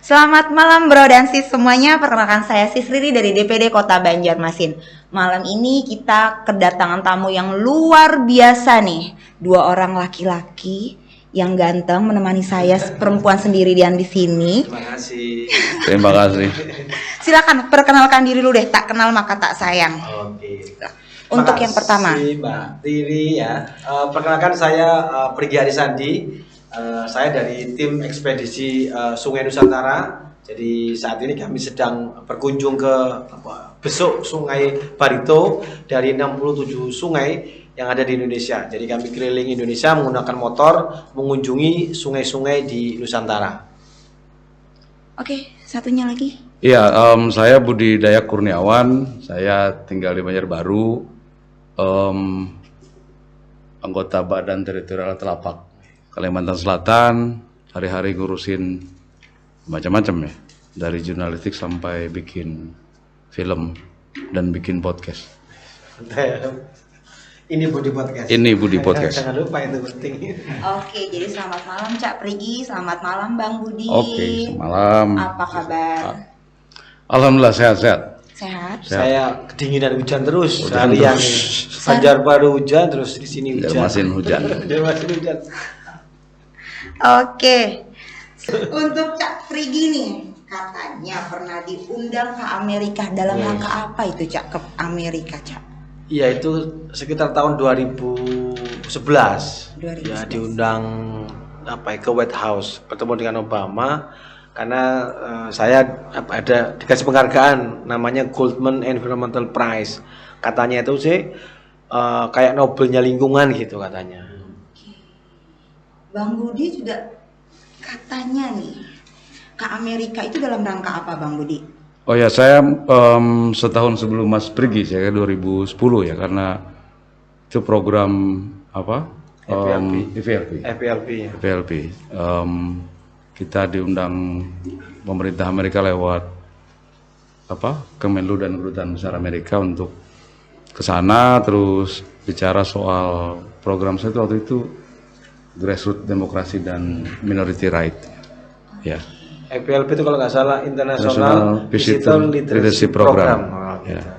Selamat malam bro dan sis semuanya, perkenalkan saya Sis Riri dari DPD Kota Banjarmasin. Malam ini kita kedatangan tamu yang luar biasa nih. 2 orang laki-laki yang ganteng menemani saya perempuan sendirian di sini. Terima kasih. Terima kasih. Silakan perkenalkan diri lu deh, tak kenal maka tak sayang. Oke. Untuk yang pertama. Terima kasih Mbak Riri ya. Perkenalkan saya Pergi Arisandi. Saya dari tim ekspedisi Sungai Nusantara. Jadi saat ini kami sedang berkunjung ke besuk Sungai Barito dari 67 sungai yang ada di Indonesia. Jadi kami keliling Indonesia menggunakan motor mengunjungi sungai-sungai di Nusantara. Oke, satunya lagi. Iya, saya Budi Dayak Kurniawan. Saya tinggal di Banjarbaru, anggota Badan Teritorial Telapak Kalimantan Selatan. Hari-hari ngurusin macam-macam ya, dari jurnalistik sampai bikin film dan bikin podcast. Ini Budi Podcast. Ini Budi Podcast. Jangan lupa itu penting. Oke, jadi selamat malam Cak Prigi, selamat malam Bang Budi. Oke, malam. Apa kabar? Alhamdulillah sehat-sehat. Sehat? Saya kedinginan hujan terus Hujan seharian. terus. Banjarbaru hujan terus di sini hujan. Banjarmasin hujan. Banjarmasin hujan. Oke. Untuk Cak Prigi nih, katanya pernah diundang ke Amerika. Dalam rangka apa itu Cak ke Amerika, Cak? Iya, itu sekitar tahun 2011. 2011. Ya, diundang ke White House bertemu dengan Obama karena saya ada dikasih penghargaan namanya Goldman Environmental Prize. Katanya itu sih kayak Nobelnya lingkungan gitu katanya. Bang Budi juga katanya nih ke Amerika itu dalam rangka apa Bang Budi? Oh ya, saya setahun sebelum Mas pergi, saya 2010 ya, karena itu program apa? FPLP. FPLP. Kita diundang pemerintah Amerika lewat Kemenlu dan Kedutaan Besar Amerika untuk ke sana, terus bicara soal program saya itu waktu itu grassroots demokrasi dan minority right. Ya. FPLP itu kalau nggak salah International Visitor Leadership Program. Oh, Ya. gitu.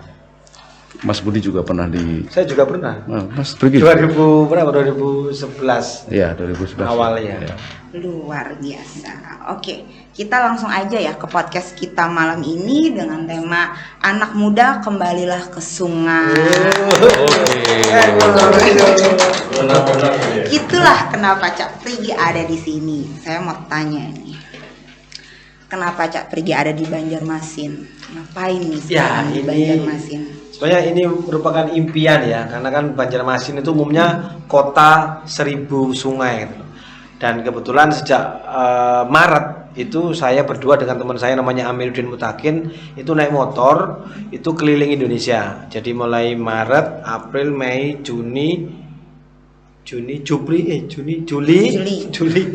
Mas Budi juga pernah di. Saya juga pernah. Mas pergi. 2011. Iya, 2011. Awalnya. Ya. Luar biasa. Oke, kita langsung aja ya ke podcast kita malam ini dengan tema anak muda kembalilah ke sungai. Itulah kenapa Cak Prigi ada di sini. Saya mau tanya nih. Kenapa Cak Prigi ada di Banjarmasin? Ngapain nih sekarang di Banjarmasin? Sebenarnya ini merupakan impian ya, karena kan Banjarmasin itu umumnya kota 1000 sungai. Dan kebetulan sejak Maret itu saya berdua dengan teman saya namanya Amiruddin Mutakin itu naik motor itu keliling Indonesia. Jadi mulai Maret, April, Mei, Juli,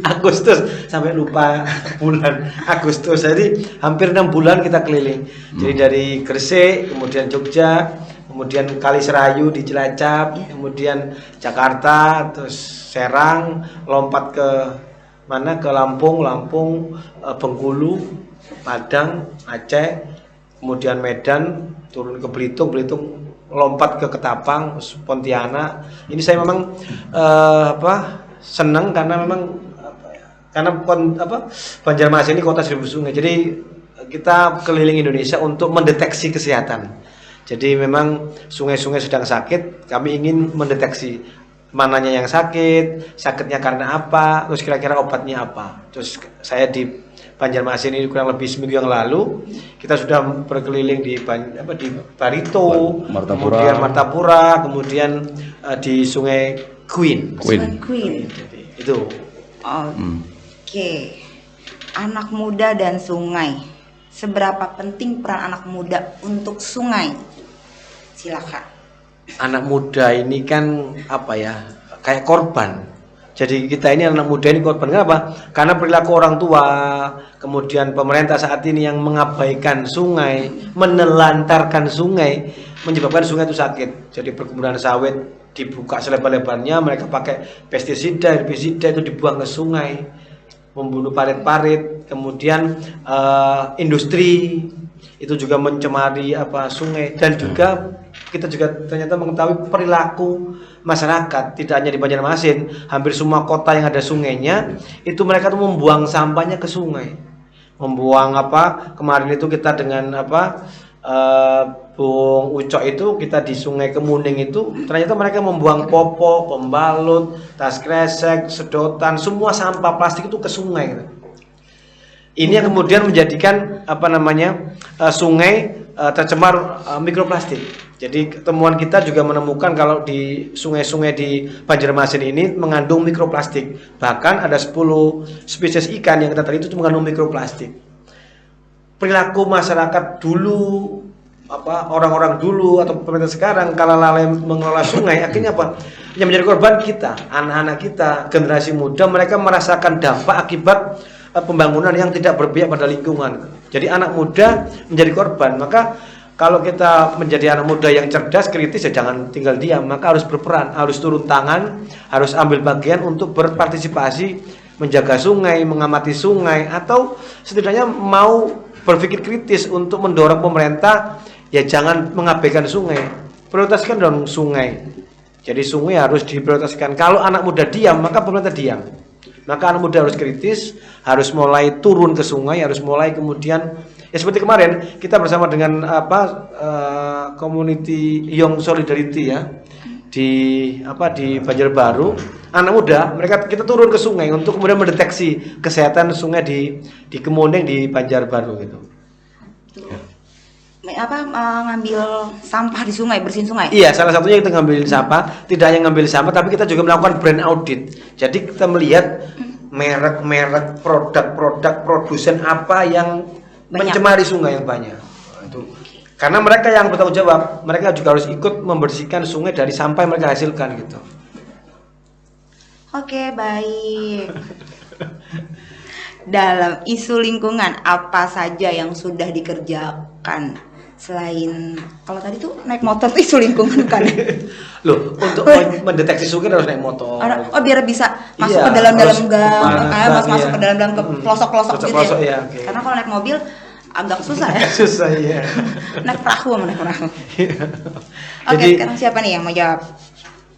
Agustus, sampai lupa bulan Agustus. Jadi hampir 6 bulan kita keliling. Jadi dari Gresik, kemudian Jogja, kemudian Kaliserayu di Cilacap, kemudian Jakarta, terus Serang, lompat ke mana? Ke Lampung, Bengkulu, Padang, Aceh, kemudian Medan, turun ke Belitung, lompat ke Ketapang, Pontianak. Ini saya memang senang karena memang Banjarmasin ini kota 1000 sungai. Jadi kita keliling Indonesia untuk mendeteksi kesehatan. Jadi memang sungai-sungai sedang sakit, kami ingin mendeteksi mananya yang sakitnya karena apa, terus kira-kira obatnya apa. Terus saya di Banjarmasin ini kurang lebih seminggu yang lalu kita sudah berkeliling di Barito, kemudian Martapura, kemudian di Sungai Queen. Itu. Oke. Anak muda dan sungai. Seberapa penting peran anak muda untuk sungai? Silakan. Anak muda ini kan kayak korban. Jadi kita ini anak muda ini korban. Kenapa? Karena perilaku orang tua, kemudian pemerintah saat ini yang mengabaikan sungai, menelantarkan sungai, menyebabkan sungai itu sakit. Jadi perkebunan sawit dibuka selebar-lebarnya, mereka pakai pestisida, herbisida itu dibuang ke sungai, membunuh parit-parit. kemudian industri itu juga mencemari sungai, dan juga kita juga ternyata mengetahui perilaku masyarakat tidak hanya di Banjarmasin, hampir semua kota yang ada sungainya itu mereka tuh membuang sampahnya ke sungai. Membuang kemarin itu kita dengan Bung Ucok itu kita di Sungai Kemuning itu ternyata mereka membuang popok, pembalut, tas kresek, sedotan, semua sampah plastik itu ke sungai gitu. Ini yang kemudian menjadikan sungai tercemar mikroplastik. Jadi temuan kita juga menemukan kalau di sungai-sungai di Banjarmasin ini mengandung mikroplastik. Bahkan ada 10 spesies ikan yang kita tadi itu mengandung mikroplastik. Perilaku masyarakat dulu, orang-orang dulu atau pemerintah sekarang kalau lalai mengelola sungai, akhirnya yang menjadi korban kita, anak-anak kita, generasi muda, mereka merasakan dampak akibat pembangunan yang tidak berpihak pada lingkungan. Jadi anak muda menjadi korban. Maka kalau kita menjadi anak muda yang cerdas, kritis, ya jangan tinggal diam, maka harus berperan, harus turun tangan, harus ambil bagian untuk berpartisipasi menjaga sungai, mengamati sungai, atau setidaknya mau berpikir kritis untuk mendorong pemerintah, ya jangan mengabaikan sungai, prioritaskan dong sungai. Jadi sungai harus diprioritaskan. Kalau anak muda diam, maka pemerintah diam. Maka anak muda harus kritis, harus mulai turun ke sungai, harus mulai kemudian ya seperti kemarin kita bersama dengan community Young Solidarity ya di Banjarbaru, anak muda kita turun ke sungai untuk kemudian mendeteksi kesehatan sungai di Kemuning di Banjarbaru gitu. Ngambil sampah di sungai, bersihin sungai. Iya, salah satunya kita ngambil sampah, tidak hanya ngambil sampah tapi kita juga melakukan brand audit. Jadi kita melihat merek-merek, produk-produk, produsen apa yang mencemari sungai yang banyak. Itu. Karena mereka yang bertanggung jawab, mereka juga harus ikut membersihkan sungai dari sampah yang mereka hasilkan gitu. Oke, baik. Dalam isu lingkungan apa saja yang sudah dikerjakan selain kalau tadi tuh naik motor tuh isu lingkungan kan? Loh, untuk mendeteksi sungai harus naik motor. Oh, biar bisa masuk Iya, ke dalam-dalam harus gang, masuk iya. ke dalam-dalam ke pelosok-pelosok gitu ya. Iya, okay. Karena kalau naik mobil agak susah ya. Susah ya. Naik perahu. Oke, Jadi, sekarang siapa nih yang mau jawab?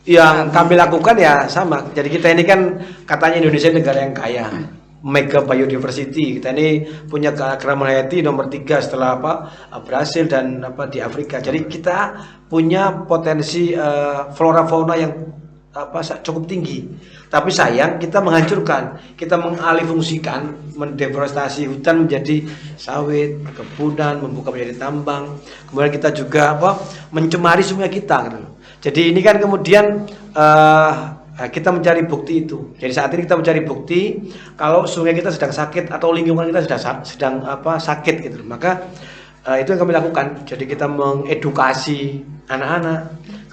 Yang kami lakukan ya sama. Jadi kita ini kan katanya Indonesia negara yang kaya, mega biodiversity. Kita ini punya keakraman hayati nomor 3 setelah Brasil dan di Afrika. Jadi kita punya potensi flora fauna yang cukup tinggi. Tapi sayang kita menghancurkan, kita mengalihfungsikan, mendeforestasi hutan menjadi sawit, kebunan, membuka menjadi tambang. Kemudian kita juga mencemari sungai kita gitu. Jadi ini kan kemudian kita mencari bukti itu. Jadi saat ini kita mencari bukti kalau sungai kita sedang sakit atau lingkungan kita sedang sakit gitu. Maka itu yang kami lakukan. Jadi kita mengedukasi anak-anak.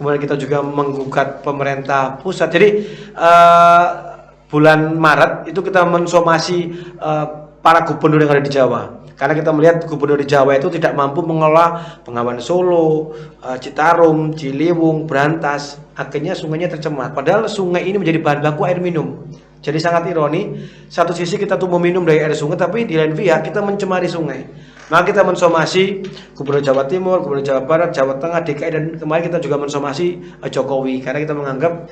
Kemudian kita juga menggugat pemerintah pusat. Jadi bulan Maret itu kita mensomasi para gubernur yang ada di Jawa. Karena kita melihat gubernur di Jawa itu tidak mampu mengelola Bengawan Solo, Citarum, Ciliwung, Brantas. Akhirnya sungainya tercemar. Padahal sungai ini menjadi bahan baku air minum. Jadi sangat ironi, satu sisi kita tuh meminum dari air sungai, tapi di lain pihak kita mencemari sungai. Maka kita mensomasi Gubernur Jawa Timur, Gubernur Jawa Barat, Jawa Tengah, DKI, dan kemarin kita juga mensomasi Jokowi. Karena kita menganggap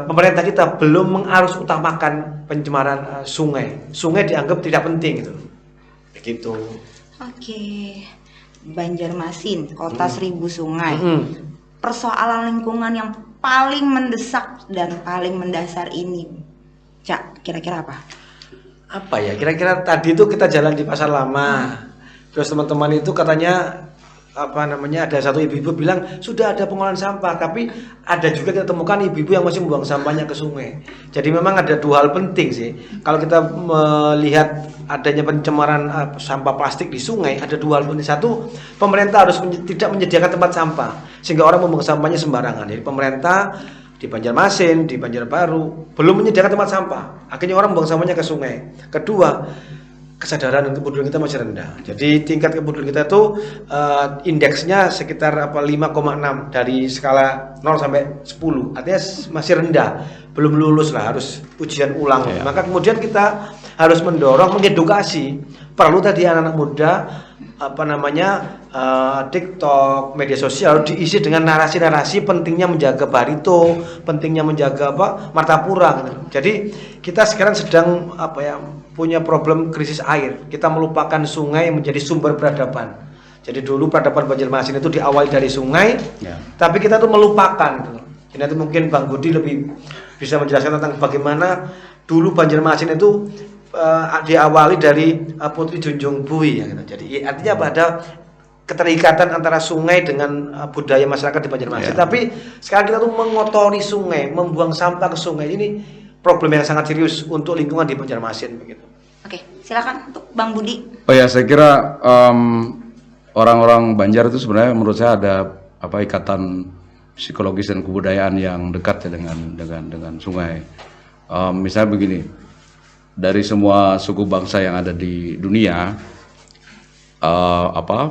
pemerintah kita belum mengarus utamakan pencemaran sungai. Sungai dianggap tidak penting gitu. Begitu. Oke. Banjarmasin, kota 1000 sungai. Persoalan lingkungan yang paling mendesak dan paling mendasar ini, Cak, kira-kira apa? Apa ya? Kira-kira tadi itu kita jalan di Pasar Lama. Terus teman-teman itu katanya ada satu ibu-ibu bilang sudah ada pengolahan sampah, tapi ada juga kita temukan ibu-ibu yang masih membuang sampahnya ke sungai. Jadi memang ada dua hal penting sih. Kalau kita melihat adanya pencemaran sampah plastik di sungai, ada dua hal penting. Satu, pemerintah harus tidak menyediakan tempat sampah sehingga orang membuang sampahnya sembarangan. Jadi pemerintah di Banjarmasin, di Banjarbaru belum menyediakan tempat sampah. Akhirnya orang membuang sampahnya ke sungai. Kedua, kesadaran dan kepedulian kita masih rendah. Jadi tingkat kepedulian kita itu indeksnya sekitar 5,6 dari skala 0 sampai 10. Artinya masih rendah, belum lulus lah, harus ujian ulang. Maka kemudian kita harus mendorong, mengedukasi. Perlu tadi anak-anak muda TikTok, media sosial diisi dengan narasi-narasi pentingnya menjaga barito, pentingnya menjaga martapura. Gitu. Jadi kita sekarang sedang punya problem krisis air. Kita melupakan sungai menjadi sumber peradaban. Jadi dulu peradaban Banjarmasin itu diawali dari sungai, tapi kita tuh melupakan. Gitu. Jadi nanti mungkin Bang Budi lebih bisa menjelaskan tentang bagaimana dulu Banjarmasin itu diawali dari Putri Junjung Bui. Ya, gitu. Jadi artinya apa? Ada keterikatan antara sungai dengan budaya masyarakat di Banjarmasin. Tapi sekarang kita tuh mengotori sungai, membuang sampah ke sungai. Ini problem yang sangat serius untuk lingkungan di Banjarmasin begitu. Oke, silakan untuk Bang Budi. Oh ya, saya kira orang-orang Banjar itu sebenarnya menurut saya ada ikatan psikologis dan kebudayaan yang dekat ya dengan sungai. Misalnya begini, dari semua suku bangsa yang ada di dunia,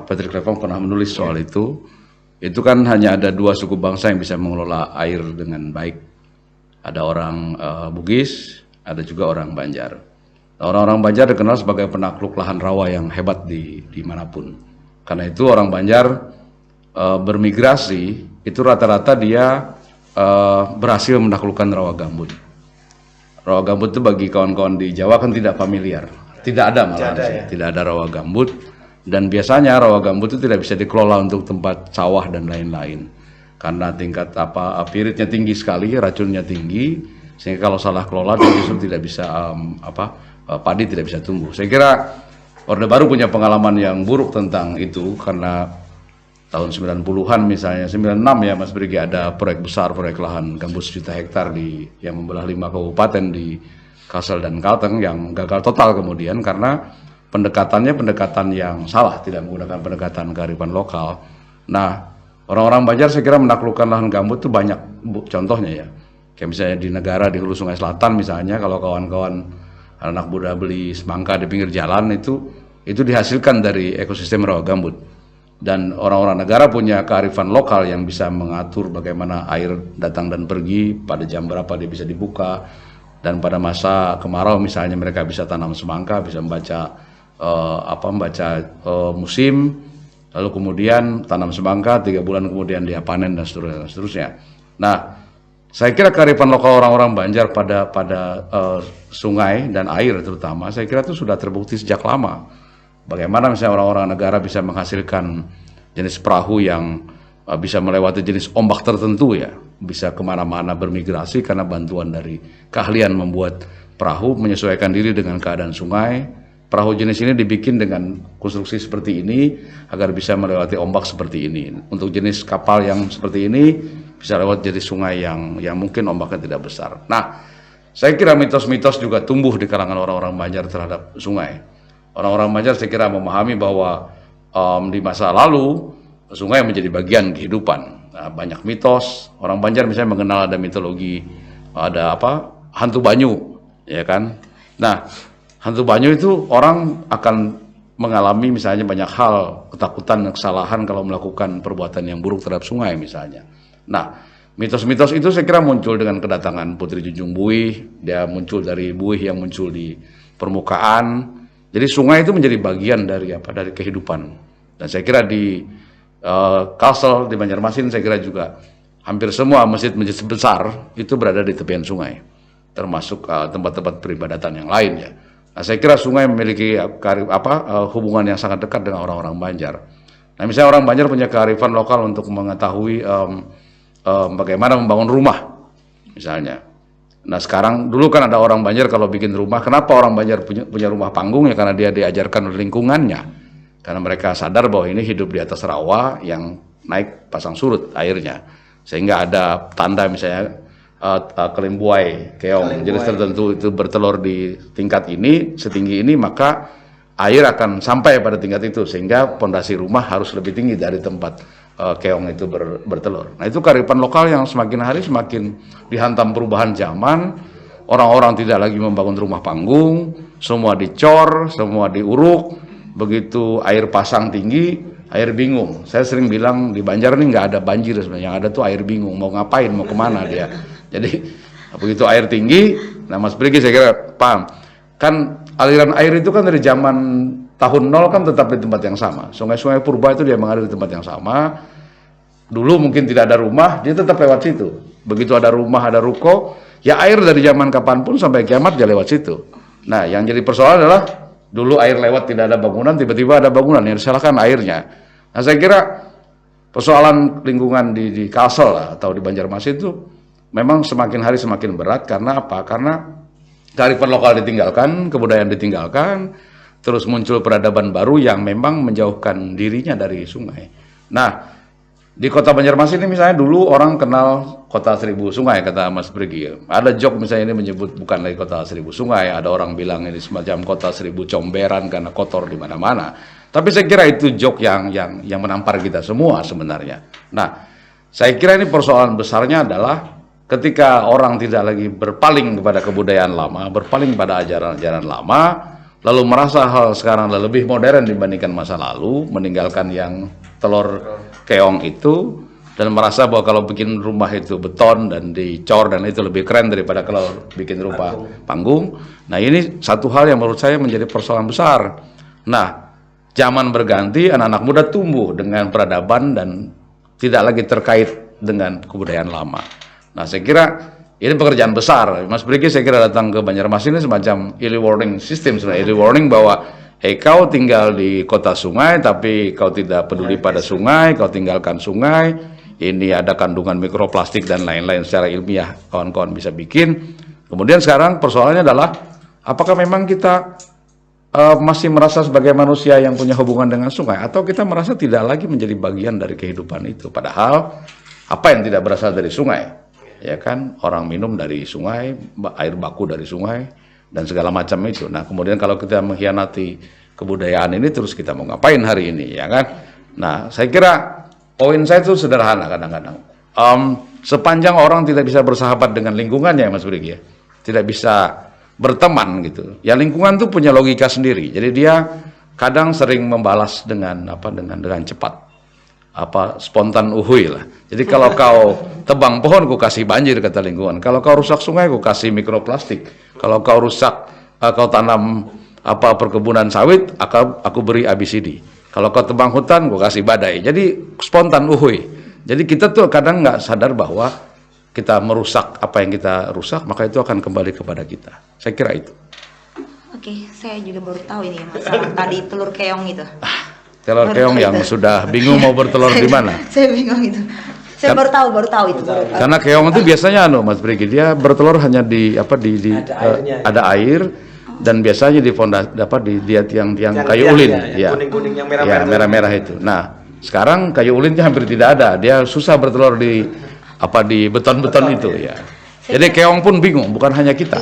Patrick Lefong pernah menulis soal itu kan hanya ada 2 suku bangsa yang bisa mengelola air dengan baik. Ada orang Bugis, ada juga orang Banjar. Orang-orang Banjar dikenal sebagai penakluk lahan rawa yang hebat di manapun. Karena itu orang Banjar bermigrasi itu rata-rata dia berhasil menaklukkan rawa gambut. Rawa gambut itu bagi kawan-kawan di Jawa kan tidak familiar, tidak ada malah, tidak ada rawa gambut. Dan biasanya rawa gambut itu tidak bisa dikelola untuk tempat sawah dan lain-lain karena tingkat piritnya tinggi sekali, racunnya tinggi, sehingga kalau salah kelola dia justru tidak bisa padi tidak bisa tumbuh. Saya kira Orde Baru punya pengalaman yang buruk tentang itu karena tahun 90-an misalnya 96 ya Mas Brigi, ada proyek besar, proyek lahan gambut 1 juta hektar yang membelah 5 kabupaten di Kalsel dan Kalteng yang gagal total kemudian karena pendekatan yang salah, tidak menggunakan pendekatan kearifan lokal. Nah, orang-orang Banjar saya kira menaklukkan lahan gambut itu banyak contohnya ya. Kayak misalnya di negara di hulu Sungai Selatan misalnya, kalau kawan-kawan anak muda beli semangka di pinggir jalan itu dihasilkan dari ekosistem rawa gambut. Dan orang-orang negara punya kearifan lokal yang bisa mengatur bagaimana air datang dan pergi, pada jam berapa dia bisa dibuka, dan pada masa kemarau misalnya mereka bisa tanam semangka, bisa membaca musim, lalu kemudian tanam semangka, 3 bulan kemudian dia panen dan seterusnya. Nah, saya kira kearifan lokal orang-orang Banjar pada sungai dan air terutama, saya kira itu sudah terbukti sejak lama. Bagaimana misalnya orang-orang negara bisa menghasilkan jenis perahu yang bisa melewati jenis ombak tertentu ya, bisa kemana-mana bermigrasi karena bantuan dari keahlian membuat perahu menyesuaikan diri dengan keadaan sungai. Perahu jenis ini dibikin dengan konstruksi seperti ini agar bisa melewati ombak seperti ini. Untuk jenis kapal yang seperti ini bisa lewat jenis sungai yang mungkin ombaknya tidak besar. Nah, saya kira mitos-mitos juga tumbuh di kalangan orang-orang Banjar terhadap sungai. Orang-orang Banjar saya kira memahami bahwa di masa lalu sungai menjadi bagian kehidupan. Nah, banyak mitos. Orang Banjar misalnya mengenal ada mitologi, ada hantu banyu, ya kan? Nah, hantu banyu itu orang akan mengalami misalnya banyak hal, ketakutan dan kesalahan kalau melakukan perbuatan yang buruk terhadap sungai misalnya. Nah, mitos-mitos itu saya kira muncul dengan kedatangan Putri Junjung Bui, dia muncul dari buih yang muncul di permukaan. Jadi sungai itu menjadi bagian dari kehidupan. Dan saya kira di Kalsel, di Banjarmasin saya kira juga hampir semua masjid-masjid besar itu berada di tepian sungai, termasuk tempat-tempat peribadatan yang lain ya. Nah, saya kira sungai memiliki hubungan yang sangat dekat dengan orang-orang Banjar. Nah, misalnya orang Banjar punya kearifan lokal untuk mengetahui bagaimana membangun rumah, misalnya. Nah, sekarang dulu kan ada orang Banjar kalau bikin rumah, kenapa orang Banjar punya rumah panggung ya karena dia diajarkan oleh lingkungannya. Karena mereka sadar bahwa ini hidup di atas rawa yang naik pasang surut airnya. Sehingga ada tanda misalnya kelimbuai, keong, jenis tertentu itu bertelur di tingkat ini, setinggi ini, maka air akan sampai pada tingkat itu, sehingga pondasi rumah harus lebih tinggi dari tempat keong itu bertelur. Nah, itu kearifan lokal yang semakin hari semakin dihantam perubahan zaman. Orang-orang tidak lagi membangun rumah panggung, semua dicor, semua diuruk. Begitu air pasang tinggi, air bingung. Saya sering bilang di Banjar ini nggak ada banjir sebenarnya, yang ada tuh air bingung, mau ngapain, mau kemana dia. Jadi begitu air tinggi, nah Mas Brigi saya kira paham. kan aliran air itu kan dari zaman tahun nol kan tetap di tempat yang sama. Sungai-sungai purba itu dia mengalir di tempat yang sama. Dulu mungkin tidak ada rumah, dia tetap lewat situ. Begitu ada rumah, ada ruko, ya air dari zaman kapanpun sampai kiamat dia lewat situ. Nah, yang jadi persoalan adalah dulu air lewat tidak ada bangunan, tiba-tiba ada bangunan, yang disalahkan airnya. Nah, saya kira persoalan lingkungan di Kalsel lah, atau di Banjarmasin itu memang semakin hari semakin berat. Karena apa? Karena kearifan lokal ditinggalkan, kebudayaan ditinggalkan, terus muncul peradaban baru yang memang menjauhkan dirinya dari sungai. Nah, di kota Banjarmasin ini misalnya dulu orang kenal kota 1000 sungai, kata Mas Brigi. Ada joke misalnya ini menyebut bukan lagi kota 1000 sungai, ada orang bilang ini semacam kota 1000 comberan karena kotor di mana-mana. Tapi saya kira itu joke yang menampar kita semua sebenarnya. Nah, saya kira ini persoalan besarnya adalah ketika orang tidak lagi berpaling kepada kebudayaan lama, berpaling pada ajaran-ajaran lama, lalu merasa hal sekarang lebih modern dibandingkan masa lalu, meninggalkan yang telur keong itu, dan merasa bahwa kalau bikin rumah itu beton dan dicor dan itu lebih keren daripada kalau bikin rumah panggung. Nah, ini satu hal yang menurut saya menjadi persoalan besar. Nah, zaman berganti, anak-anak muda tumbuh dengan peradaban dan tidak lagi terkait dengan kebudayaan lama. Nah, saya kira ini pekerjaan besar. Mas Brigi saya kira datang ke Banjarmasin ini semacam early warning system, early warning bahwa kau tinggal di kota sungai tapi kau tidak peduli pada sungai, kau tinggalkan sungai, ini ada kandungan mikroplastik dan lain-lain secara ilmiah kawan-kawan bisa bikin. Kemudian sekarang persoalannya adalah apakah memang kita masih merasa sebagai manusia yang punya hubungan dengan sungai, atau kita merasa tidak lagi menjadi bagian dari kehidupan itu. Padahal apa yang tidak berasal dari sungai? Ya kan, orang minum dari sungai, air baku dari sungai, dan segala macam itu. Nah, kemudian kalau kita mengkhianati kebudayaan ini, terus kita mau ngapain hari ini, ya kan? Nah, saya kira poin saya itu sederhana kadang-kadang. Sepanjang orang tidak bisa bersahabat dengan lingkungannya, Mas Brigi, ya, tidak bisa berteman gitu. Ya, lingkungan itu punya logika sendiri. Jadi dia kadang sering membalas dengan cepat. Spontan uhui lah. Jadi kalau kau tebang pohon, ku kasih banjir, kata lingkungan. Kalau kau rusak sungai, ku kasih mikroplastik. Kalau kau rusak, kau tanam perkebunan sawit, aku beri ABCD. Kalau kau tebang hutan, ku kasih badai. Jadi spontan uhui. Jadi kita tuh kadang nggak sadar bahwa kita merusak apa yang kita rusak, maka itu akan kembali kepada kita. Saya kira itu. Oke, saya juga baru tahu ini masalah tadi telur keong itu. Telur keong yang sudah bingung mau bertelur di mana. Saya bingung itu. Saya baru tahu itu. Karena keong itu biasanya Mas Brigi, dia bertelur hanya di ada air, dan biasanya di tiang kayu ulin, ya. Kuning-kuning yang merah-merah. Ya, merah-merah itu. Nah, sekarang kayu ulinnya hampir tidak ada. Dia susah bertelur di beton-beton itu, ya. Jadi keong pun bingung, bukan hanya kita.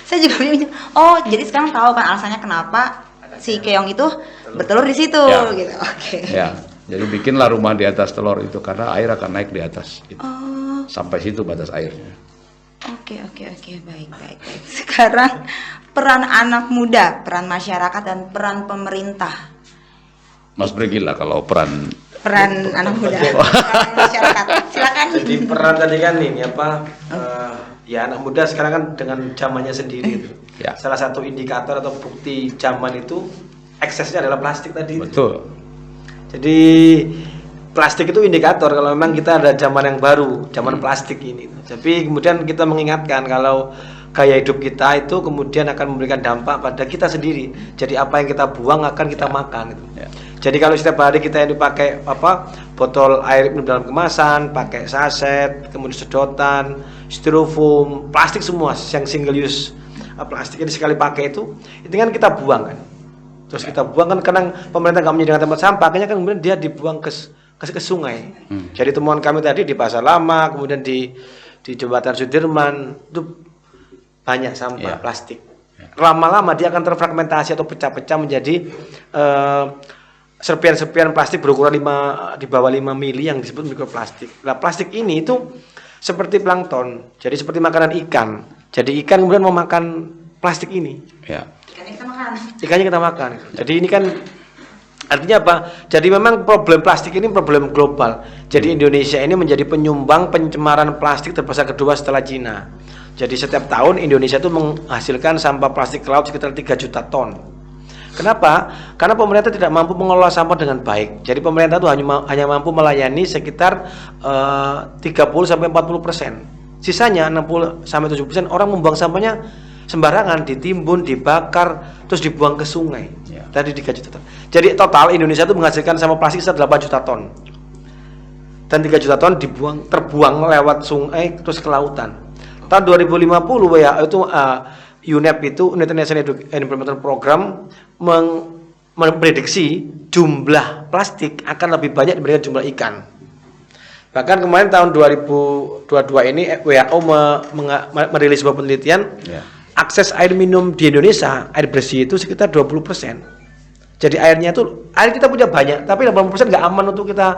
Saya juga bingung. Oh, jadi sekarang tahu kan alasannya kenapa si keong itu bertelur di situ, ya, gitu. Oke. Ya, jadi bikinlah rumah di atas telur itu karena air akan naik di atas. Itu. Oh. Sampai situ batas airnya. Oke, baik. Sekarang peran anak muda, peran masyarakat dan peran pemerintah. Mas Brigi lah kalau peran anak muda, peran masyarakat. Silakan. Jadi peran tadi kan ini ya anak muda sekarang kan dengan zamannya sendiri itu. Ya. Salah satu indikator atau bukti zaman itu eksesnya adalah plastik tadi. Betul. Jadi plastik itu indikator kalau memang kita ada zaman yang baru, zaman plastik ini. Tapi kemudian kita mengingatkan kalau gaya hidup kita itu kemudian akan memberikan dampak pada kita sendiri. Jadi apa yang kita buang akan kita makan itu. Ya. Jadi kalau setiap hari kita yang dipakai botol air minum dalam kemasan, pakai saset, kemudian sedotan, styrofoam, plastik semua yang single use plastik ini sekali pakai itu kan kita buang kan. Terus kita buang kan kadang pemerintah nggak menyediakan tempat sampah, akhirnya kan kemudian dia dibuang ke sungai. Jadi temuan kami tadi di Pasar Lama, kemudian di Jembatan Sudirman itu banyak sampah plastik. Lama-lama dia akan terfragmentasi atau pecah-pecah menjadi serpian-serpian plastik berukuran di bawah 5 mili yang disebut mikroplastik. Nah, plastik ini itu seperti plankton, jadi seperti makanan ikan. Jadi ikan kemudian mau makan plastik ini. Ya. Ikannya kita makan. Jadi ini kan artinya apa? Jadi memang problem plastik ini problem global. Jadi Indonesia ini menjadi penyumbang pencemaran plastik terbesar kedua setelah Cina. Jadi setiap tahun Indonesia itu menghasilkan sampah plastik laut sekitar 3 juta ton. Kenapa? Karena pemerintah tidak mampu mengelola sampah dengan baik. Jadi pemerintah itu hanya mampu melayani sekitar 30-40%. Sisanya 60-70% orang membuang sampahnya sembarangan, ditimbun, dibakar, terus dibuang ke sungai. Tadi 3 juta ton. Jadi total Indonesia itu menghasilkan sampah plastik sekitar 8 juta ton. Dan 3 juta ton terbuang lewat sungai terus ke lautan. Tahun 2050 ya itu UNEP itu United Nations Environment Program memprediksi jumlah plastik akan lebih banyak dibandingkan jumlah ikan. Bahkan kemarin tahun 2022 ini WHO merilis sebuah penelitian, akses air minum di Indonesia, air bersih itu sekitar 20%. Jadi air kita punya banyak, tapi 80% nggak aman untuk kita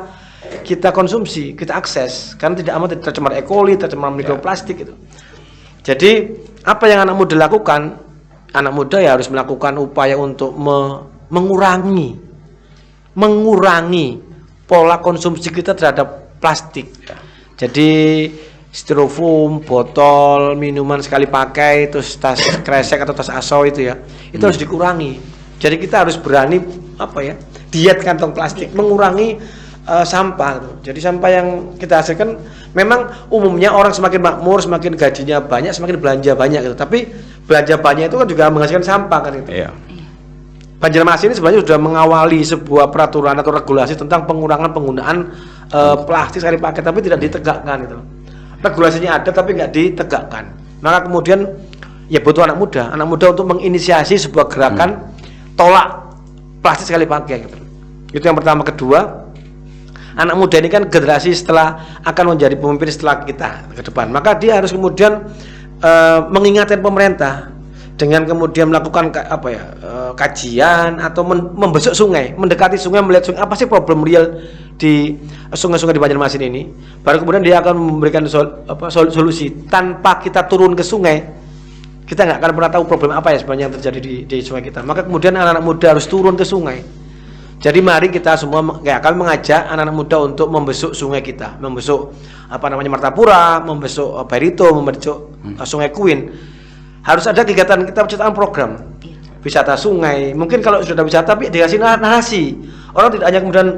konsumsi, kita akses, karena tidak aman, tercemar E. coli, tercemar mikroplastik gitu. Jadi apa yang anak muda lakukan? Anak muda ya harus melakukan upaya untuk mengurangi pola konsumsi kita terhadap plastik. Jadi styrofoam, botol, minuman sekali pakai, terus tas kresek atau tas aso itu ya, itu harus dikurangi. Jadi kita harus berani diet kantong plastik, mengurangi sampah. Jadi sampah yang kita hasilkan memang umumnya orang semakin makmur, semakin gajinya banyak, semakin belanja banyak gitu. Tapi belanja banyak itu kan juga menghasilkan sampah kan itu. Iya. Banjarmasin ini sebenarnya sudah mengawali sebuah peraturan atau regulasi tentang pengurangan penggunaan plastik sekali pakai, tapi tidak ditegakkan itu. Regulasinya ada tapi nggak ditegakkan. Maka kemudian ya butuh anak muda untuk menginisiasi sebuah gerakan tolak plastik sekali pakai gitu. Itu yang pertama. Kedua, anak muda ini kan generasi setelah akan menjadi pemimpin setelah kita ke depan. Maka dia harus kemudian mengingatkan pemerintah dengan kemudian melakukan kajian atau membesuk sungai, mendekati sungai, melihat sungai apa sih problem real di sungai-sungai di Banjarmasin ini. Baru kemudian dia akan memberikan solusi. Tanpa kita turun ke sungai, kita nggak akan pernah tahu problem apa ya sebenarnya yang terjadi di sungai kita. Maka kemudian anak-anak muda harus turun ke sungai. Jadi mari kita semua kami mengajak anak-anak muda untuk membesuk sungai kita, membesuk Martapura, membesuk Barito, membesuk Sungai Kuin. Harus ada kegiatan kita penciptaan program wisata sungai. Mungkin kalau sudah wisata tapi dikasih narasi. Orang tidak hanya kemudian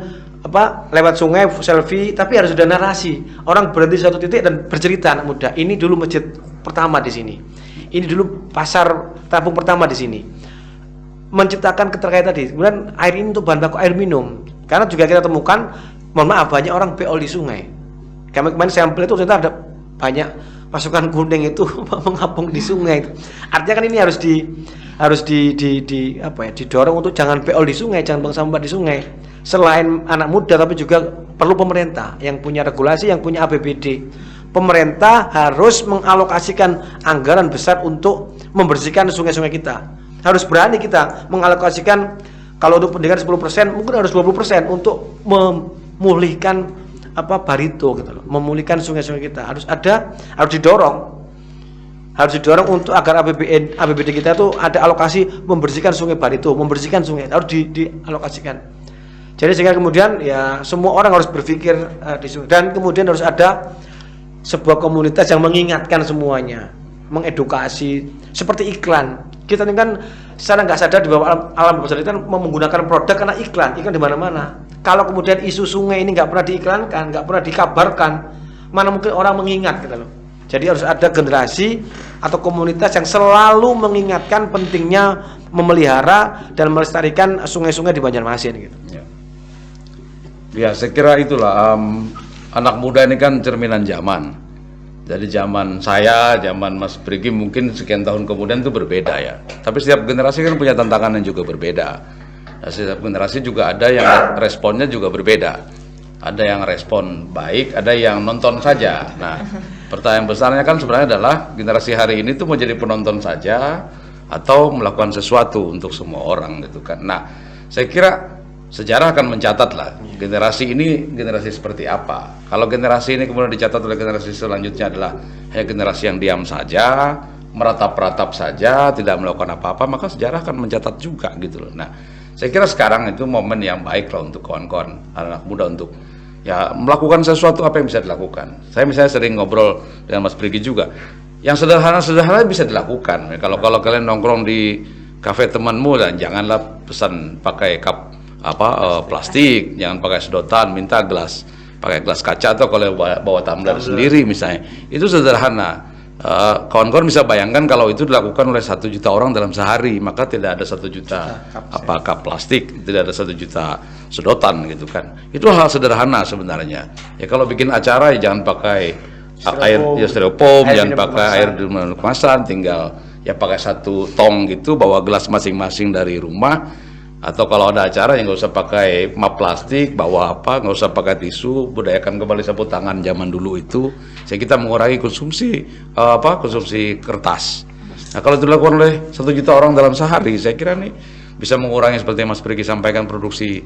lewat sungai selfie, tapi harus ada narasi. Orang berhenti di satu titik dan bercerita, anak muda. Ini dulu masjid pertama di sini. Ini dulu pasar tabung pertama di sini. Menciptakan keterkaitan tadi. Kemudian air ini untuk bahan baku air minum. Karena juga kita temukan, mohon maaf, banyak orang beol di sungai. Kemarin sampel itu ternyata ada banyak pasukan kuning itu mengapung di sungai. Artinya kan ini harus didorong untuk jangan beol di sungai, jangan buang sampah di sungai. Selain anak muda, tapi juga perlu pemerintah yang punya regulasi, yang punya APBD. Pemerintah harus mengalokasikan anggaran besar untuk membersihkan sungai-sungai kita. Harus berani kita mengalokasikan, kalau untuk pendidikan 10%, mungkin harus 20% untuk memulihkan Barito gitu loh, memulihkan sungai-sungai kita. Harus didorong untuk agar APBD kita itu ada alokasi membersihkan sungai Barito, membersihkan sungai, harus dialokasikan. Jadi sehingga kemudian ya semua orang harus berpikir di sungai, dan kemudian harus ada sebuah komunitas yang mengingatkan semuanya, mengedukasi, seperti iklan. Kita ini kan secara nggak sadar di bawah alam bawah sadar kita menggunakan produk karena iklan di mana-mana. Kalau kemudian isu sungai ini nggak pernah diiklankan, nggak pernah dikabarkan, mana mungkin orang mengingat gitu loh. Jadi harus ada generasi atau komunitas yang selalu mengingatkan pentingnya memelihara dan melestarikan sungai-sungai di Banjarmasin gitu. Ya, saya kira itulah anak muda ini kan cerminan zaman. Jadi zaman saya, zaman Mas Brigi mungkin sekian tahun kemudian itu berbeda ya. Tapi setiap generasi kan punya tantangan yang juga berbeda. Nah, setiap generasi juga ada yang responnya juga berbeda. Ada yang respon baik, ada yang nonton saja. Nah, pertanyaan besarnya kan sebenarnya adalah generasi hari ini tuh mau jadi penonton saja atau melakukan sesuatu untuk semua orang gitu kan. Nah, saya kira sejarah akan mencatat lah generasi ini generasi seperti apa. Kalau generasi ini kemudian dicatat oleh generasi selanjutnya adalah hanya generasi yang diam saja, meratap-ratap saja, tidak melakukan apa-apa, maka sejarah akan mencatat juga gitu loh. Nah, saya kira sekarang itu momen yang baik lah untuk kawan-kawan anak muda untuk ya melakukan sesuatu apa yang bisa dilakukan. Saya misalnya sering ngobrol dengan Mas Brigi juga. yang sederhana-sederhana bisa dilakukan. Kalau kalian nongkrong di kafe temanmu, dan janganlah pesan pakai cup plastik, jangan pakai sedotan, minta pakai gelas kaca, atau kalau bawa tumbler sendiri misalnya. Itu sederhana. Kawan-kawan bisa bayangkan kalau itu dilakukan oleh 1 juta orang dalam sehari, maka tidak ada 1 juta cup plastik, tidak ada 1 juta sedotan gitu kan. Itu hal sederhana sebenarnya. Ya kalau bikin acara ya jangan pakai air styrofoam, jangan pakai air kemasan, tinggal ya pakai 1 tong gitu, bawa gelas masing-masing dari rumah. Atau kalau ada acara yang nggak usah pakai map plastik, bawa nggak usah pakai tisu, budayakan kembali sapu tangan zaman dulu itu. Saya kita mengurangi konsumsi konsumsi kertas. Nah kalau itu dilakukan oleh 1 juta orang dalam sehari, saya kira nih bisa mengurangi, seperti Mas Priki sampaikan, produksi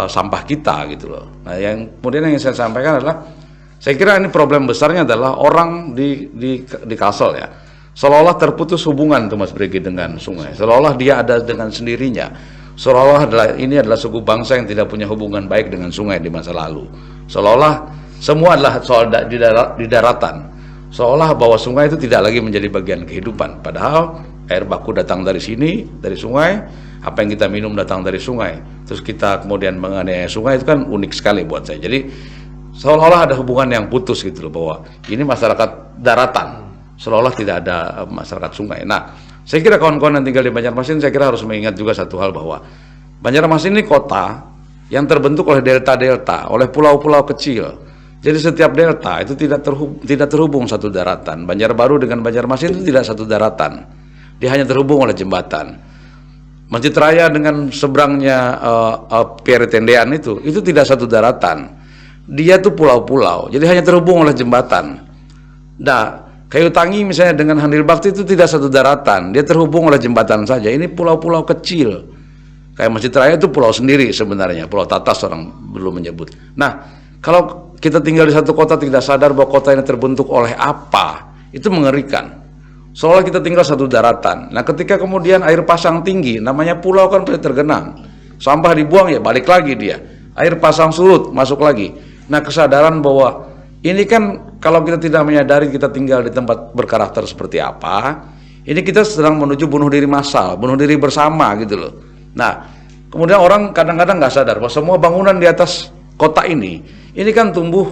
sampah kita gitu loh. Nah yang kemudian yang saya sampaikan adalah, saya kira ini problem besarnya adalah orang di Kalsel ya, seolah-olah terputus hubungan tuh Mas Brigi dengan sungai, seolah-olah dia ada dengan sendirinya, seolah-olah ini adalah suku bangsa yang tidak punya hubungan baik dengan sungai di masa lalu, seolah-olah semua adalah soal di daratan, seolah bahwa sungai itu tidak lagi menjadi bagian kehidupan, padahal air baku datang dari sini, dari sungai, apa yang kita minum datang dari sungai, terus kita kemudian menganiaya sungai, itu kan unik sekali buat saya. Jadi seolah-olah ada hubungan yang putus gitu loh, bahwa ini masyarakat daratan, seolah-olah tidak ada masyarakat sungai. Nah, saya kira kawan-kawan yang tinggal di Banjarmasin, saya kira harus mengingat juga satu hal, bahwa Banjarmasin ini kota yang terbentuk oleh delta-delta, oleh pulau-pulau kecil. Jadi setiap delta itu tidak terhubung satu daratan. Banjarbaru dengan Banjarmasin itu tidak satu daratan. Dia hanya terhubung oleh jembatan. Masjid Raya dengan seberangnya Pierre Tendean itu tidak satu daratan. Dia tuh pulau-pulau. Jadi hanya terhubung oleh jembatan. Nah, Kayu Tangi misalnya dengan Handil Bakti itu tidak satu daratan, dia terhubung oleh jembatan saja. Ini pulau-pulau kecil. Kayak Masjid Raya itu pulau sendiri sebenarnya, Pulau Tatas orang belum menyebut. Nah, kalau kita tinggal di satu kota tidak sadar bahwa kota ini terbentuk oleh apa, itu mengerikan. Seolah kita tinggal satu daratan. Nah, ketika kemudian air pasang tinggi, namanya pulau kan pasti tergenang. Sampah dibuang ya balik lagi dia. Air pasang surut, masuk lagi. Nah, kesadaran bahwa ini kan kalau kita tidak menyadari kita tinggal di tempat berkarakter seperti apa, ini kita sedang menuju bunuh diri massal, bunuh diri bersama gitu loh. Nah, kemudian orang kadang-kadang nggak sadar bahwa semua bangunan di atas kota ini kan tumbuh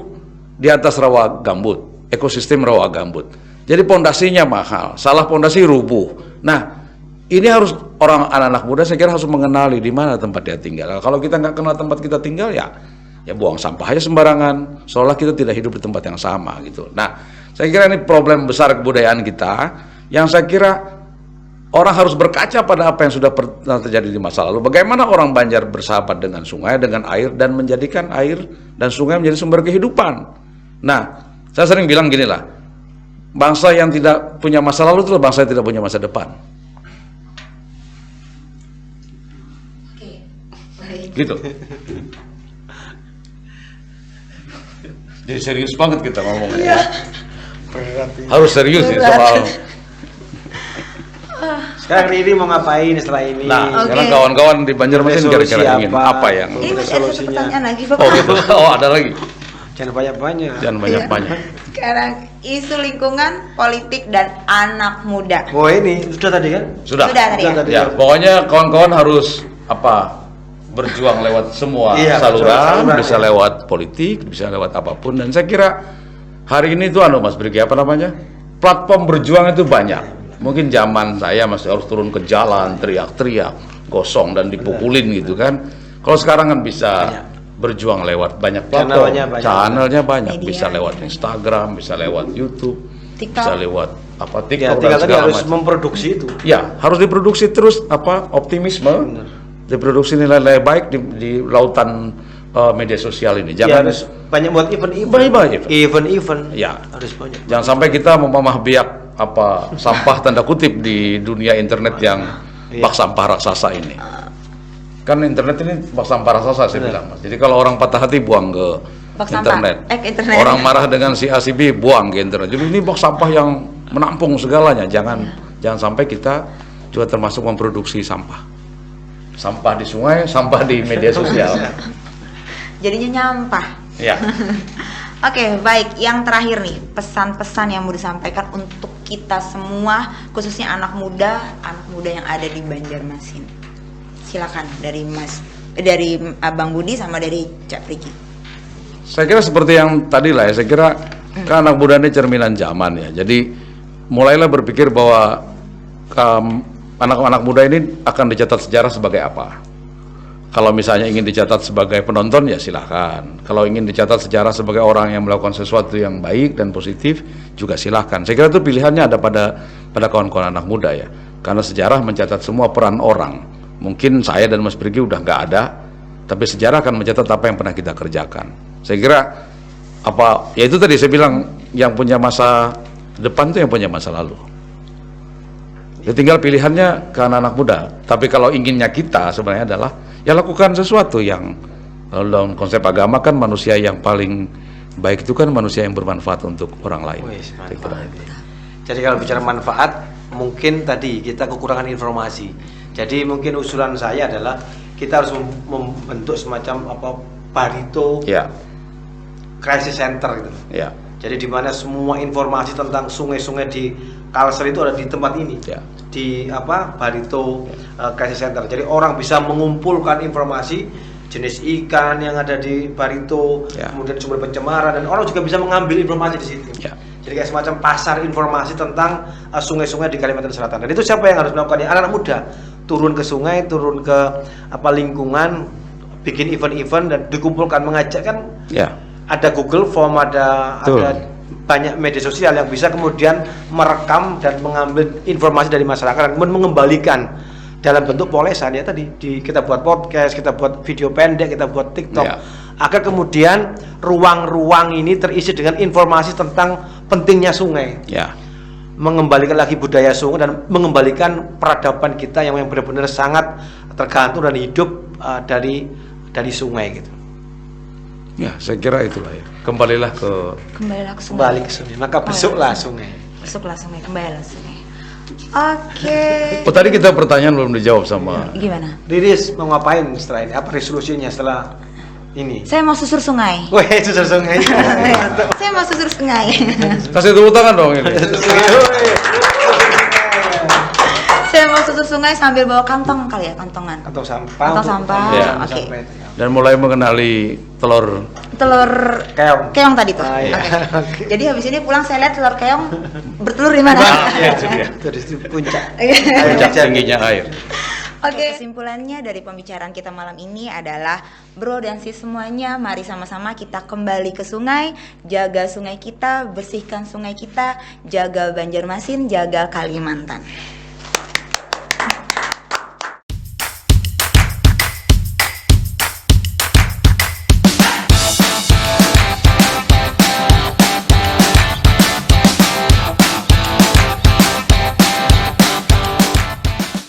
di atas rawa gambut, ekosistem rawa gambut. Jadi pondasinya mahal, salah pondasi rubuh. Nah, ini harus anak-anak muda saya kira harus mengenali di mana tempat dia tinggal. Kalau kita nggak kenal tempat kita tinggal ya buang sampah aja sembarangan, seolah kita tidak hidup di tempat yang sama gitu. Nah, saya kira ini problem besar kebudayaan kita, yang saya kira orang harus berkaca pada apa yang sudah pernah terjadi di masa lalu. Bagaimana orang Banjar bersahabat dengan sungai, dengan air, dan menjadikan air dan sungai menjadi sumber kehidupan. Nah, saya sering bilang gini lah, bangsa yang tidak punya masa lalu itulah bangsa yang tidak punya masa depan. Oke, baik. Gitu. Jadi serius banget kita ngomongnya. Harus serius nih soal. Sekarang Riri mau ngapain setelah ini? Nah, sekarang kawan-kawan di Banjarmasin kira-kira ingin apa yang? Ini masih ada satu pertanyaan lagi, Bapak. Oh gitu. Oh ada lagi. Jangan banyak-banyak. Jangan banyak-banyak. Sekarang isu lingkungan, politik, dan anak muda. Oh ini sudah tadi kan? Sudah. Sudah tadi ya? Tadi. Ya, pokoknya kawan-kawan harus berjuang lewat semua saluran, bisa lewat politik, bisa lewat apapun. Dan saya kira hari ini tuh Mas Brigi platform berjuang itu banyak. Mungkin zaman saya masih harus turun ke jalan, teriak-teriak, gosong dan dipukulin gitu kan. Kalau sekarang kan bisa berjuang lewat banyak platform, channelnya banyak, bisa lewat Instagram, bisa lewat YouTube, TikTok. Bisa lewat TikTok, dan segala harus memproduksi itu. Ya, harus diproduksi terus optimisme. Benar. Diproduksi nilai-nilai baik di lautan media sosial ini. Jangan harus banyak buat event. Ya, harus banyak. Jangan sampai kita memamah biak sampah tanda kutip di dunia internet yang bak sampah raksasa ini. Kan internet ini bak sampah raksasa saya bilang, Mas. Jadi kalau orang patah hati buang ke internet. Orang marah dengan si A si B buang ke internet. Jadi ini bak sampah yang menampung segalanya. Jangan sampai kita juga termasuk memproduksi sampah. Sampah di sungai, sampah di media sosial. Jadinya nyampah. Ya. Oke, baik. Yang terakhir nih, pesan-pesan yang mau disampaikan untuk kita semua, khususnya anak muda yang ada di Banjarmasin. Silakan dari Abang Budi sama dari Cak Priki. Saya kira seperti yang tadi lah ya, saya kira kan anak muda ini cerminan zaman ya. Jadi mulailah berpikir bahwa anak-anak muda ini akan dicatat sejarah sebagai apa. Kalau misalnya ingin dicatat sebagai penonton ya silahkan. Kalau ingin dicatat sejarah sebagai orang yang melakukan sesuatu yang baik dan positif juga silahkan. Saya kira itu pilihannya ada pada kawan-kawan anak muda ya. Karena sejarah mencatat semua peran orang. Mungkin saya dan Mas Prigi udah nggak ada, tapi sejarah akan mencatat apa yang pernah kita kerjakan. Saya kira ya itu tadi saya bilang, yang punya masa depan itu yang punya masa lalu. Ya tinggal pilihannya ke anak-anak muda. Tapi kalau inginnya kita sebenarnya adalah ya lakukan sesuatu yang, dalam konsep agama kan manusia yang paling baik itu kan manusia yang bermanfaat untuk orang lain. Saya kira itu. Jadi kalau bicara manfaat, mungkin tadi kita kekurangan informasi. Jadi mungkin usulan saya adalah kita harus membentuk semacam Barito Ya, crisis center gitu. ya, Jadi di mana semua informasi tentang sungai-sungai di Kalsel itu ada di tempat ini. ya. Di Barito crisis center. Jadi orang bisa mengumpulkan informasi jenis ikan yang ada di Barito, Ya. kemudian sumber pencemaran, dan orang juga bisa mengambil informasi di situ. Ya. Jadi kayak semacam pasar informasi tentang sungai-sungai di Kalimantan Selatan. Dan itu siapa yang harus melakukannya? Anak-anak muda. Turun ke sungai, turun ke lingkungan, bikin event-event dan dikumpulkan, mengajak kan. Ya. Ada Google Form, ada banyak media sosial yang bisa kemudian merekam dan mengambil informasi dari masyarakat dan mengembalikan dalam bentuk polesan ya tadi. Kita buat podcast, kita buat video pendek, kita buat TikTok, Ya. agar kemudian ruang-ruang ini terisi dengan informasi tentang pentingnya sungai. Ya. Mengembalikan lagi budaya sungai dan mengembalikan peradaban kita yang benar-benar sangat tergantung dan hidup dari sungai gitu. Ya, saya kira itulah ya. Kembalilah ke sungai. Kembali ke sungai, maka besoklah sungai. Besoklah sungai, kembalilah sungai. Oke. Oh, tadi kita pertanyaan belum dijawab sama Gimana? Riris mau ngapain setelah ini? Apa resolusinya setelah ini? Saya mau susur sungai. Weh, susur sungai. Saya mau susur sungai. Kasih tepuk tangan dong ini. Saya mau susur sungai sambil bawa kantong kali ya, kantongan. Kantong sampah. Kantong sampah. Ya. Oke. Dan mulai mengenali telur. Keong tadi tuh. Iya. Oke. Jadi habis ini pulang saya lihat telur keong bertelur di mana? Ya, itu dia. Itu di puncak. Puncak tingginya air. Oke, kesimpulannya dari pembicaraan kita malam ini adalah bro dan sis semuanya, mari sama-sama kita kembali ke sungai, jaga sungai kita, bersihkan sungai kita, jaga Banjarmasin, jaga Kalimantan.